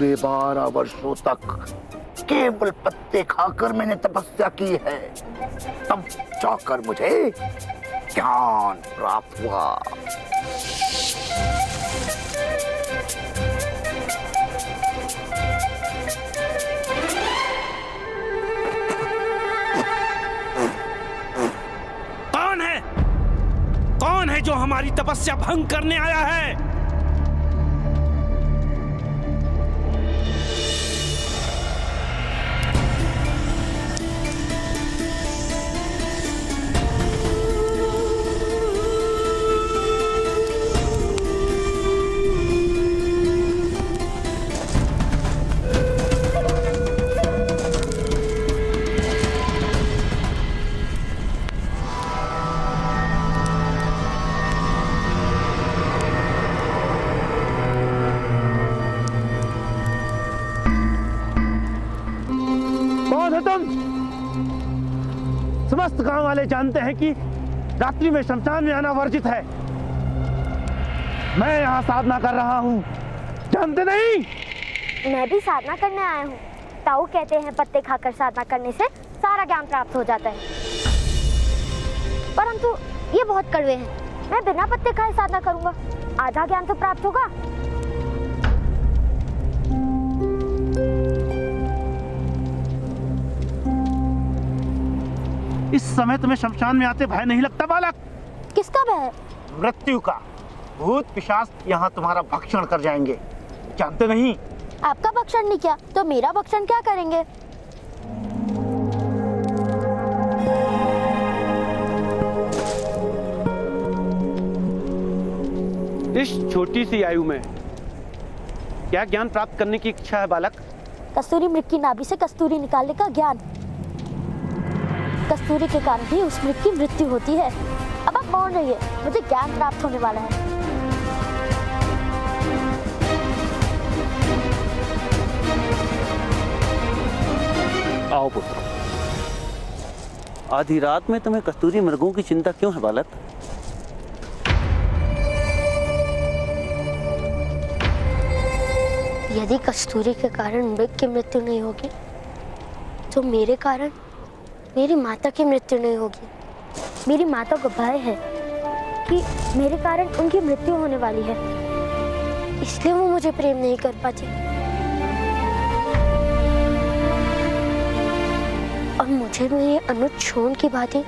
पूरे 12 वर्षों तक केवल पत्ते खाकर मैंने तपस्या की है, तब जाकर मुझे ज्ञान प्राप्त हुआ। कौन है जो हमारी तपस्या भंग करने आया है? समस्त गांव वाले जानते हैं कि रात्रि में शमशान में आना वर्जित है। मैं यहाँ साधना कर रहा हूँ, जानते नहीं? मैं भी साधना करने आया हूँ। ताऊ कहते हैं पत्ते खाकर साधना करने से सारा ज्ञान प्राप्त हो जाता है, परंतु ये बहुत कड़वे हैं। मैं बिना पत्ते खाए साधना करूँगा, आधा ज्ञान तो प्राप्त होगा। इस समय तुम्हें शमशान में आते भय नहीं लगता बालक? किसका भय? मृत्यु का। भूत पिशाच यहाँ तुम्हारा भक्षण कर जाएंगे, जानते नहीं? आपका भक्षण नहीं किया तो मेरा भक्षण क्या करेंगे? इस छोटी सी आयु में क्या ज्ञान प्राप्त करने की इच्छा है बालक? कस्तूरी मृग की नाभि से कस्तूरी निकालने का ज्ञान। कस्तूरी के कारण ही उस मृग की मृत्यु होती है। अब आप मौन रहिए, मुझे ज्ञान प्राप्त होने वाला है। आओ पुत्र। आधी रात में तुम्हें कस्तूरी मृगों की चिंता क्यों है बालक? यदि कस्तूरी के कारण मृग की मृत्यु नहीं होगी तो मेरे कारण मेरी माता की मृत्यु नहीं होगी। मेरी माता को भय है कि मेरे कारण उनकी मृत्यु होने वाली है, इसलिए वो मुझे प्रेम नहीं कर पाती। और मुझे मेरे अनुज छोन की भांति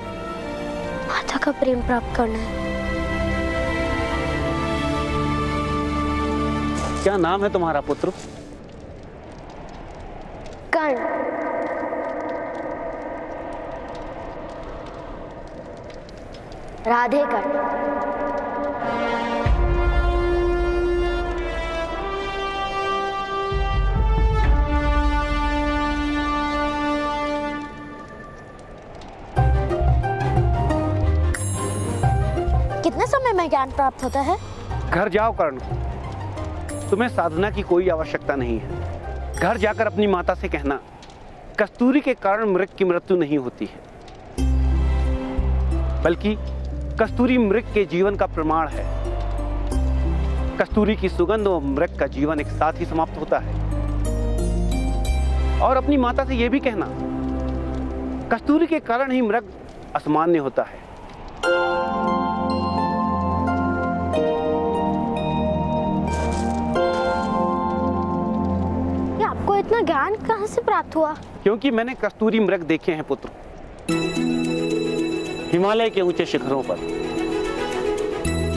माता का प्रेम प्राप्त करना है। क्या नाम है तुम्हारा पुत्र? कर्ण। राधे कर्ण। कितने समय में ज्ञान प्राप्त होता है? घर जाओ कर्ण, तुम्हें साधना की कोई आवश्यकता नहीं है। घर जाकर अपनी माता से कहना कस्तूरी के कारण मृग की मृत्यु नहीं होती है, बल्कि कस्तूरी मृग के जीवन का प्रमाण है। कस्तूरी की सुगंध और मृग का जीवन एक साथ ही समाप्त होता है। और अपनी माता से यह भी कहना कस्तूरी के कारण ही मृग असामान्य होता है। आपको इतना ज्ञान कहां से प्राप्त हुआ? क्योंकि मैंने कस्तूरी मृग देखे हैं पुत्र, हिमालय के ऊंचे शिखरों पर।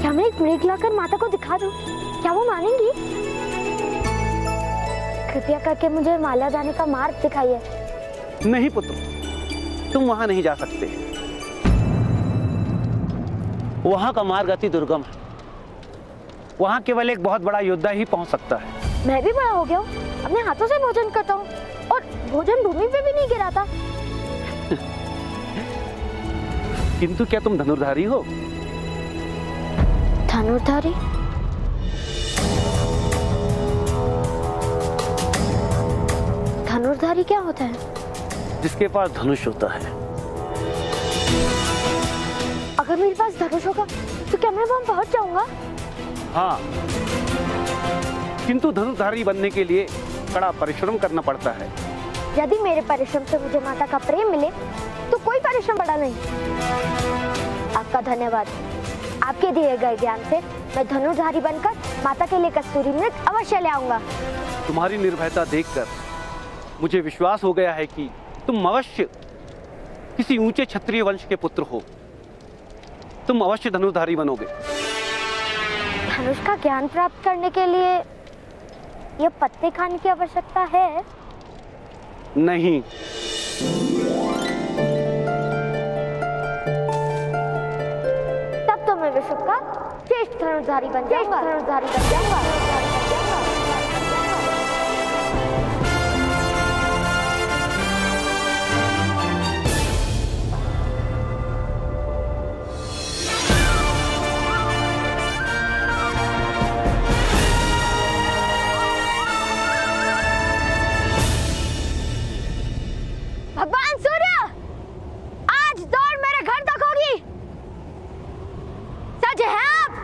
क्या मैं एक मृग लाकर माता को दिखा दूं? क्या वो मानेंगी? कृपया करके मुझे हिमालय जाने का मार्ग दिखाइए। नहीं पुत्र, तुम वहां नहीं जा सकते। वहां का मार्ग अति दुर्गम है। वहां केवल एक बहुत बड़ा योद्धा ही पहुंच सकता है। मैं भी बड़ा हो गया हूँ, अपने हाथों से भोजन करता हूँ और भोजन भूमि पे भी नहीं गिराता। किंतु क्या तुम धनुर्धारी हो? धनुर्धारी? धनुर्धारी क्या होता है? जिसके पास धनुष होता है। अगर मेरे पास धनुष होगा तो क्या मैं वहां पहुंच जाऊंगा? हाँ, किंतु धनुर्धारी बनने के लिए कड़ा परिश्रम करना पड़ता है। यदि मेरे परिश्रम से मुझे माता का प्रेम मिले तो कोई परिश्रम बड़ा नहीं। आपका धन्यवाद। आपके दिए गए ज्ञान से मैं धनुर्धारी बनकर माता के लिए कस्तूरी मृग अवश्य ले आऊंगा। तुम्हारी निर्भयता देखकर मुझे विश्वास हो गया है कि तुम अवश्य किसी ऊंचे क्षत्रिय वंश के पुत्र हो। तुम अवश्य धनुर्धारी बनोगे। धनुष का ज्ञान प्राप्त करने के लिए यह पत्ते खाने की आवश्यकता है? नहीं, तब तो मैं विश्व का श्रेष्ठ धनुर्धारी बन जाऊंगा। भगवान सूर्य, आज दौड़ मेरे घर तक होगी। सज हैं आप?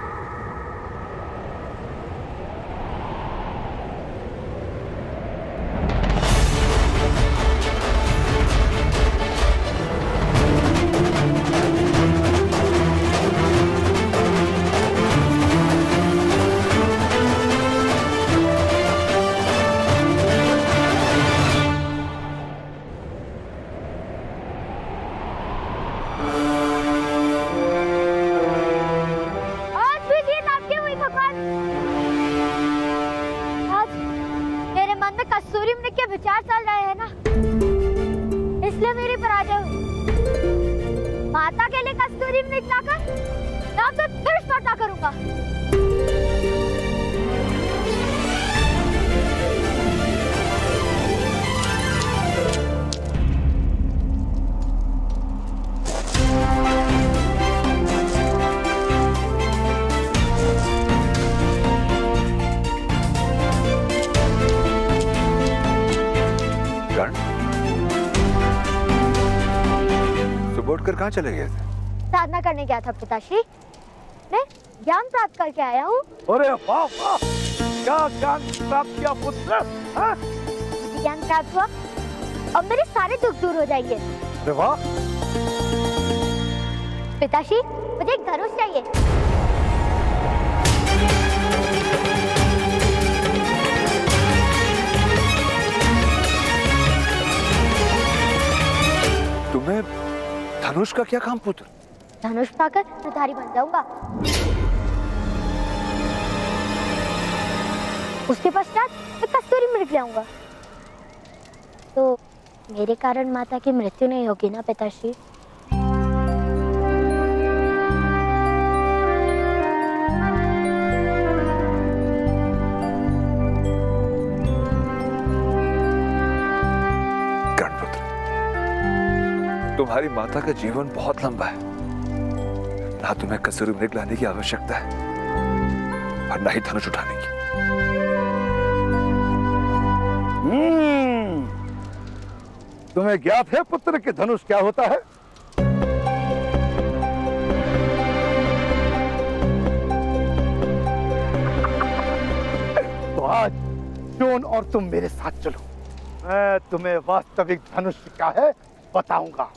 आज भी जीत आपकी हुई भगवान। आज मेरे मन में कस्तूरी मृग के विचार चल रहे हैं ना, इसलिए मेरी पराजय हुई। माता के लिए कस्तूरी मृग लाकर मैं आपसे फिर स्पर्धा करूंगा। कर्ण, सुबह उठकर कहाँ चले गए थे? साधना करने गया था पिताश्री। मैं ज्ञान प्राप्त करके आया हूँ। अरे वाह वाह, क्या ज्ञान प्राप्त किया पुत्र? हाँ? मुझे ज्ञान प्राप्त हुआ और मेरे सारे दुख दूर हो जाएंगे। अरे वाह, पिताश्री, मुझे एक धनुष चाहिए। तुम्हें धनुष का क्या काम पुत्र? धनुष पाकर धनुर्धारी बन जाऊंगा। उसके पश्चात मैं कस्तूरी मृग ले आऊंगा। तो मेरे कारण माता की मृत्यु नहीं होगी ना पिताश्री? तुम्हारी माता का जीवन बहुत लंबा है। ना तुम्हें कस्तूरी मृग लाने की आवश्यकता है और ना ही धनुष उठाने की। तुम्हें ज्ञात है पुत्र कि धनुष क्या होता है? तो आज जोन और तुम मेरे साथ चलो, मैं तुम्हें वास्तविक धनुष क्या है बताऊंगा।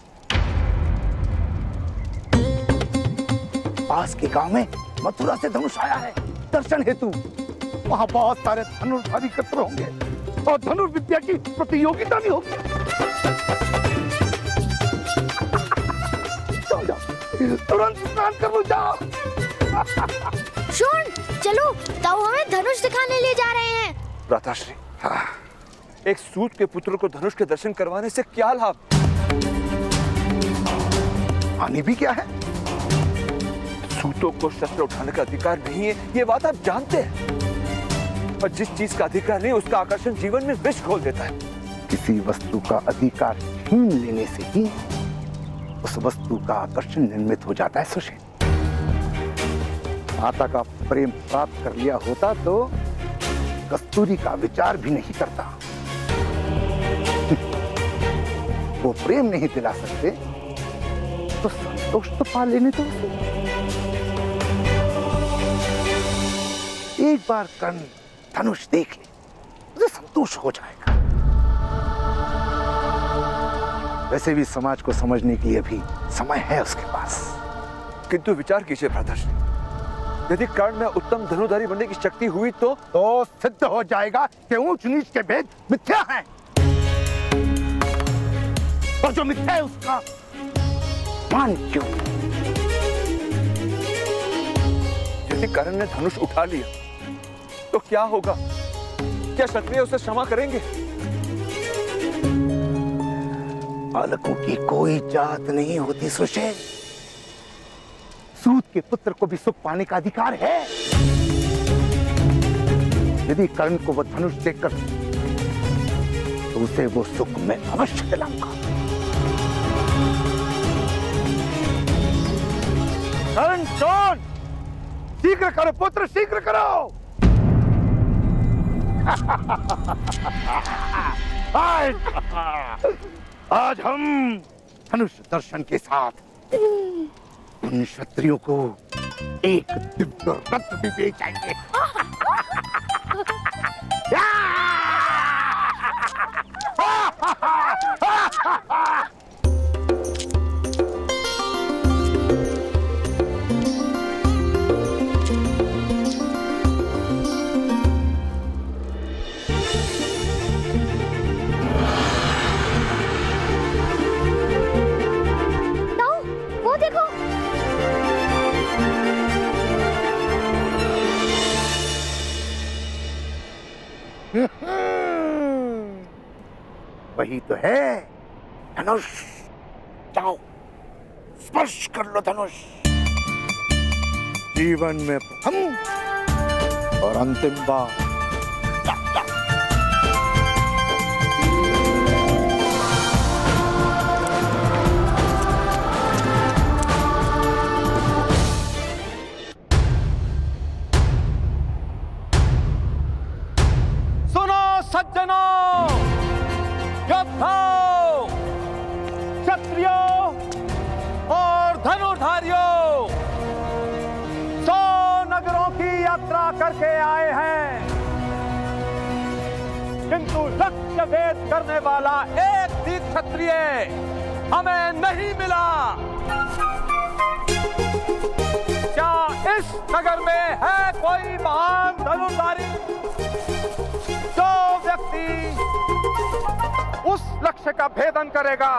पास के गांव में मथुरा से धनुष आया है दर्शन हेतु। वहां बहुत सारे धनुर्धारी एकत्र होंगे और धनुर्विद्या की प्रतियोगिता भी होगी। जाओ जाओ, तुरंत स्नान कर लो, जाओ। शोन, चलो, ताऊ हमें धनुष दिखाने ले जा रहे हैं। भ्राताश्री, एक सूत के पुत्र को धनुष के दर्शन करवाने से क्या लाभ? हानि भी क्या है? सूतों को शस्त्र उठाने का अधिकार नहीं है, ये बात आप जानते हैं। और जिस चीज का अधिकार नहीं उसका आकर्षण जीवन में विष घोल देता है। किसी वस्तु का अधिकार छीन लेने से ही उस वस्तु का आकर्षण निर्मित हो जाता है सुशील। माता का प्रेम प्राप्त कर लिया होता तो कस्तूरी का विचार भी नहीं करता। वो प्रेम नहीं दिला सकते तो संतोष तो पा लेने दो उसे। एक बार कर्ण धनुष देख ले, उसे संतोष निर्दोष हो जाएगा। वैसे भी समाज को समझने के लिए भी समय है उसके पास। किंतु विचार कीजिए भ्राताश्री, यदि कर्ण में उत्तम धनुधारी बनने की शक्ति हुई तो सिद्ध हो जाएगा कि ऊंच नीच के भेद मिथ्या हैं, और जो मिथ्या है उसका मान क्यों? यदि कर्ण ने धनुष उठा लिया तो क्या होगा? क्या क्षत्रिय उसे क्षमा करेंगे? बालकों की कोई जात नहीं होती सुशेल। सूत के पुत्र को भी सुख पाने का अधिकार है। यदि कर्ण को वो धनुष देकर तो उसे वो सुख मैं अवश्य दिलाऊंगा। कर्ण कौन? शीघ्र करो पुत्र, शीघ्र करो। आज हम धनुष दर्शन के साथ उन क्षत्रियों को एक दिव्य रत्न भी बेचाएंगे। वही तो है धनुष। जाओ स्पर्श कर लो धनुष। जीवन में प्रथम और अंतिम बार। सुनो सज्जनों, योद्धाओं, क्षत्रियों और धनुर्धारियों, 100 नगरों की यात्रा करके आए हैं, किंतु लक्ष्य भेद करने वाला एक भी क्षत्रिय हमें नहीं मिला। क्या इस नगर में है कोई महान धनुर्धारी जो व्यक्ति उस लक्ष्य का भेदन करेगा?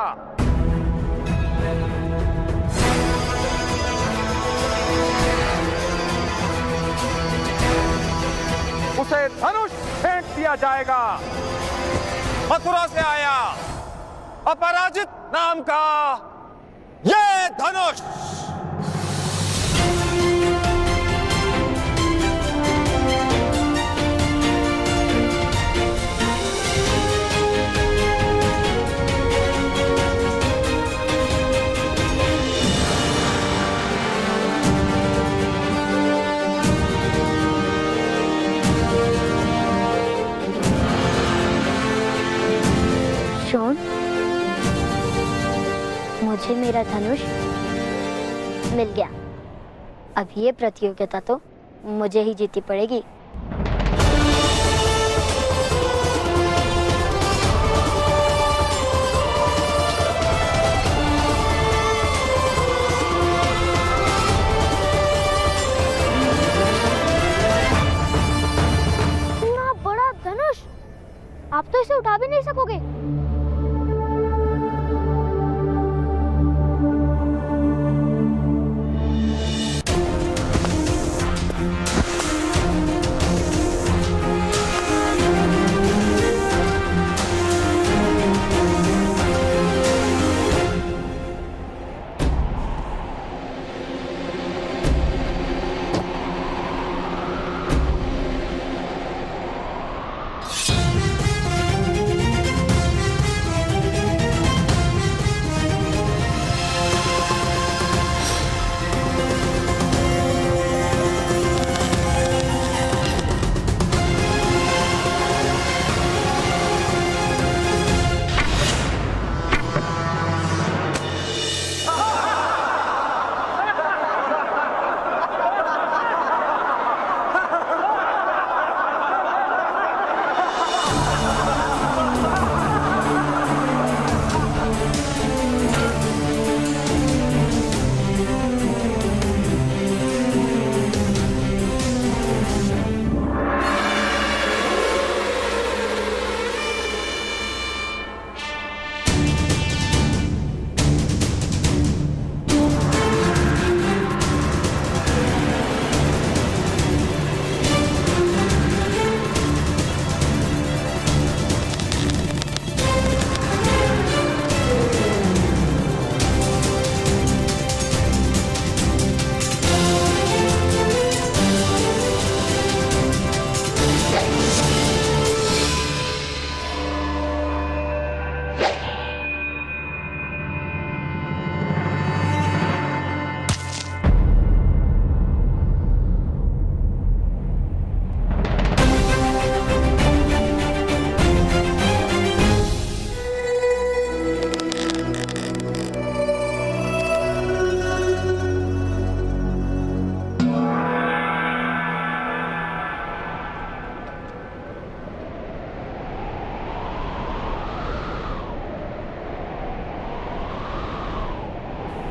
उसे धनुष फेंक दिया जाएगा। मथुरा से आया अपराजित नाम का ये धनुष। शोन, मुझे मेरा धनुष मिल गया। अब ये प्रतियोगिता तो मुझे ही जीतनी पड़ेगी। इतना बड़ा धनुष, आप तो इसे उठा भी नहीं सकोगे।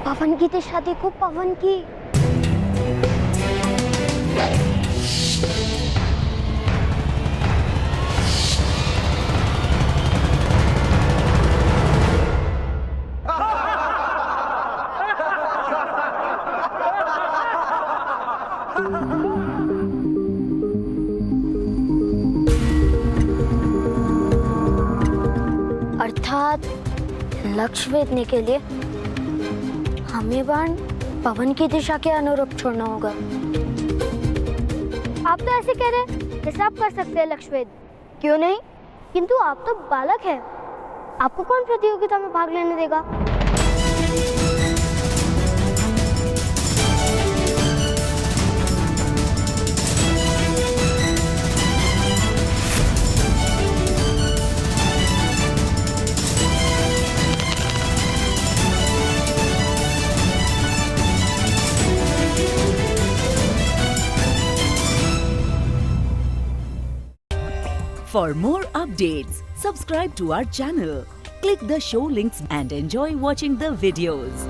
पवन की दिशा देखो, पवन की। अर्थात लक्ष्य वेधने के लिए हमें बाण पवन की दिशा के अनुरूप छोड़ना होगा। आप तो ऐसे कह रहे हैं जैसे आप कर सकते हैं लक्ष्य वेध। क्यों नहीं? किंतु आप तो बालक हैं, आपको कौन प्रतियोगिता में भाग लेने देगा? For more updates, subscribe to our channel, click the show links and enjoy watching the videos.